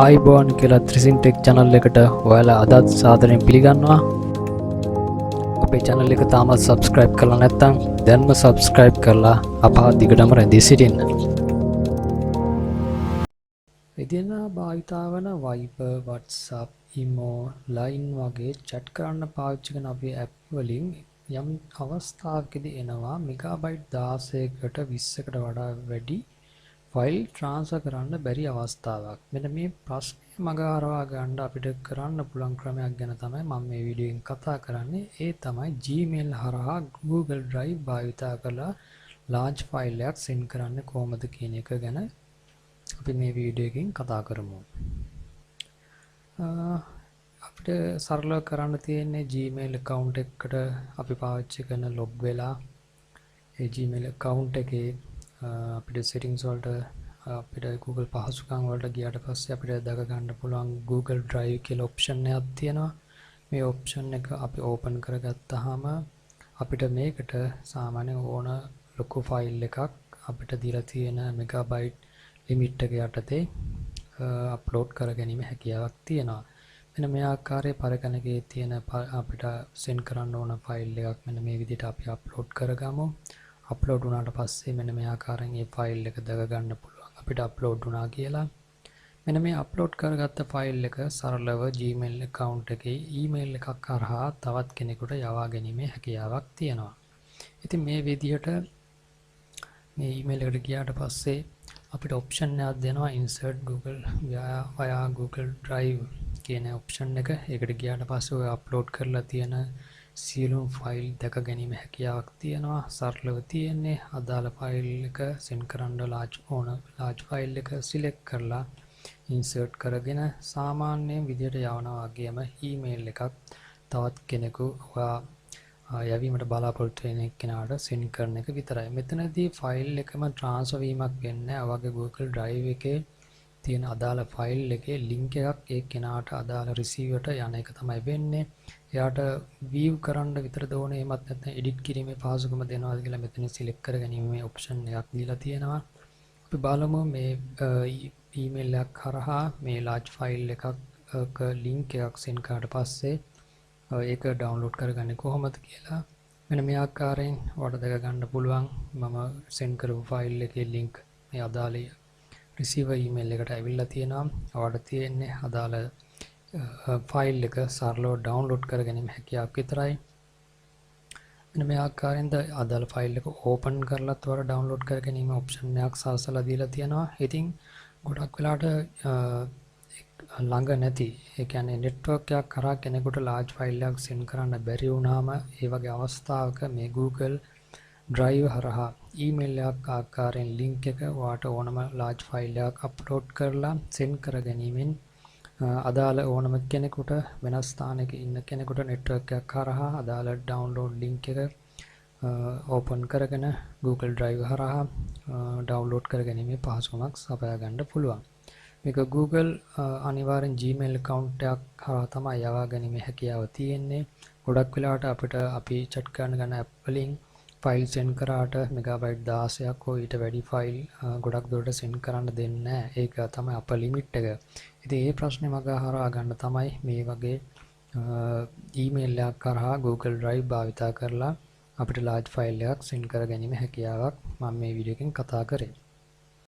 ආයිබෝන් කියලා ත්‍රිසින් tech channel එකට ඔයාලා අදත් සාදරයෙන් පිළිගන්නවා. අපේ channel එක තාමත් subscribe කරලා නැත්නම් දැන්ම subscribe කරලා අපහ දිගටම රැඳී සිටින්න. එදිනෙදා භාවිතා වන Viber, WhatsApp, Imo, Line වගේ chat කරන්න පාවිච්චි කරන අපේ app වලින් යම් අවස්ථාවකදී එනවා මෙගාබයිට් 16කට 20කට වඩා වැඩි ෆයිල් ට්‍රාන්ස්ෆර් කරන්න බැරි අවස්ථාවක්. මෙන්න මේ ප්‍රශ්නේ මග හරවා ගන්න අපිට කරන්න පුළුවන් ක්‍රමයක් ගැන තමයි මම මේ වීඩියෝෙන් කතා කරන්නේ. ඒ තමයි Gmail හරහා Google Drive භාවිතා කරලා large ෆයිල් එකක් send කරන්න කොහොමද කියන එක ගැන අපි මේ වීඩියෝ එකකින් කතා කරමු. අපිට සරලව කරන්න තියෙන්නේ Gmail account එකකට අපි පාවිච්චි කරන log වෙලා ඒ Gmail account එකේ අපිට settings වලට අපිට Google පහසුකම් වලට ගියාට පස්සේ අපිට දක ගන්න පුළුවන් Google Drive කියලා option එකක් තියෙනවා. මේ option එක අපි open කරගත්තාම අපිට මේකට සාමාන්‍ය ඕන ලොකු file එකක් අපිට දීලා තියෙන megabyte limit එක යටතේ upload කරගැනීම හැකියාවක් තියෙනවා. මෙන්න මේ ආකාරයේ පරකණකේ තියෙන අපිට send කරන්න ඕන file එකක් මෙන්න මේ විදිහට අපි upload කරගමු. අප්ලෝඩ් වුණාට පස්සේ මෙන්න මේ ආකාරයෙන් මේ ෆයිල් එක දක ගන්න පුළුවන් අපිට අප්ලෝඩ් වුණා කියලා. මෙන්න මේ අප්ලෝඩ් කරගත්ත ෆයිල් එක සරලව Gmail account එකේ email එකක් කරහා තවත් කෙනෙකුට යවා ගැනීමේ හැකියාවක් තියෙනවා. ඉතින් මේ විදිහට මේ email එකට ගියාට පස්සේ අපිට option එකක් දෙනවා insert Google via Google Drive කියන option එක. ඒකට ගියාට පස්සේ ඔය අප්ලෝඩ් කරලා තියෙන සියලුම ෆයිල් දැක ගැනීම හැකියාවක් තියෙනවා. සරලව තියෙන්නේ අදාළ ෆයිල් එක send කරන්න large ෆයිල් එක select කරලා insert කරගෙන සාමාන්‍ය විදිහට යවනවා වගේම email එකක් තවත් කෙනෙකු යවීමට බලාපොරොත්තු වෙන කෙනාට send කරන එක විතරයි. මෙතනදී ෆයිල් එකම transfer වීමක් වෙන්නේ නැහැ. ඔයගේ Google Drive එකේ තියෙන අදාළ ෆයිල් එකේ link එකක් ඒ කෙනාට අදාළ receiver යන එක තමයි වෙන්නේ. එයාට view කරන්න විතරද ඕනේ. එමත් නැත්නම් edit කිරීමේ පහසුකම දෙනවාද කියලා මෙතන select කරගැනීමේ option එකක් දීලා තියෙනවා. අපි බලමු මේ email එකක් කරහා මේ large file එකක link එකක් send කරාට පස්සේ ඒක download කරගන්නේ කොහොමද කියලා. මෙන්න මේ ආකාරයෙන් ඔයාලට දැක ගන්න පුළුවන් මම send කරපු file එකේ link මේ අදාළ receiver email එකට ඇවිල්ලා තියෙනවා. ඔයාලට තියෙන්නේ අදාළ ෆයිල් එක සරලව ඩවුන්ලෝඩ් කර ගැනීම හැකියාවක් විතරයි. මෙන්න මේ ආකාරයෙන් අදාළ ෆයිල් එක ඕපන් කරලත් ඔයාලා ඩවුන්ලෝඩ් කර ගැනීම ඔප්ෂන් එකක් සාසලා දීලා තියෙනවා. ඉතින් ගොඩක් වෙලාවට ළඟ නැති ඒ කියන්නේ නෙට්වර්ක් එකක් කරා කෙනෙකුට large ෆයිල් එකක් send කරන්න බැරි වුණාම ඒ වගේ අවස්ථාවක මේ Google Drive හරහා email එකක් ආකාරයෙන් link එක ඔයාට ඕනම large ෆයිල් එකක් upload කරලා send කර ගැනීමෙන් අදාළ ඕනම කෙනෙකුට වෙනස් ස්ථානයක ඉන්න කෙනෙකුට network එකක් කරහා අදාළ download link එක open කරගෙන Google Drive හරහා download කරගැනීමේ පහසුකමක් සපයා ගන්න පුළුවන්. මේක Google අනිවාර්යෙන් Gmail account එකක් හරහා තමයි යවා ගැනීමේ හැකියාව තියෙන්නේ. ගොඩක් වෙලාවට අපිට අපි chat කරන ගන්න app වලින් ෆයිල් send කරාට මෙගාබයිට් 16ක් හෝ ඊට වැඩි ෆයිල් ගොඩක් දුරට send කරන්න දෙන්නේ නැහැ. ඒක තමයි අප limit එක. ඉතින් මේ ප්‍රශ්නේ මග හරහා ගන්න තමයි මේ වගේ email එකක් කරහා Google Drive භාවිතා කරලා අපිට large ෆයිල් එකක් send කර ගැනීම හැකියාවක් මම මේ වීඩියෝ එකෙන් කතා කරේ.